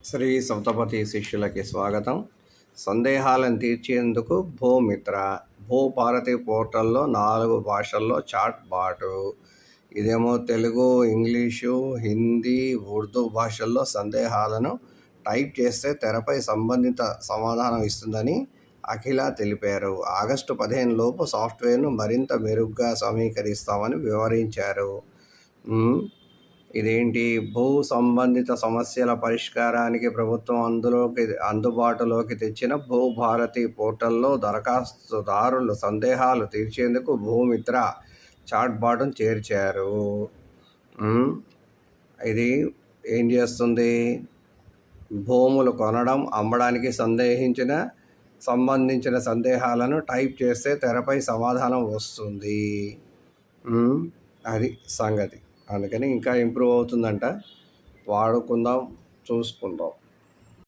శ్రీ సప్తపతి శిష్యులకి స్వాగతం. సందేహాలను తీర్చేందుకు భూమిత్ర, భూభారతి పోర్టల్లో 4 భాషల్లో చాట్ బాటు. ఇదేమో తెలుగు, ఇంగ్లీషు, హిందీ, ఉర్దూ భాషల్లో సందేహాలను టైప్ చేస్తే తెరపై సంబంధిత సమాధానం ఇస్తుందని అఖిల తెలిపారు. ఆగస్టు 15 లోపు సాఫ్ట్వేర్ను మరింత మెరుగ్గా సమీకరిస్తామని వివరించారు. ఇదేంటి, భూ సంబంధిత సమస్యల పరిష్కారానికి ప్రభుత్వం అందుబాటులోకి తెచ్చిన భూభారతి పోర్టల్లో దరఖాస్తుదారుల సందేహాలు తీర్చేందుకు భూమిత్ర చాట్బాట్ను చేర్చారు. ఇది ఏం చేస్తుంది? భూములు కొనడం, అమ్మడానికి సంబంధించిన సందేహాలను టైప్ చేస్తే తెరపై సమాధానం వస్తుంది. అది సంగతి. అందుకని ఇంకా ఇంప్రూవ్ అవుతుందంట. వాడుకుందాం, చూసుకుందాం.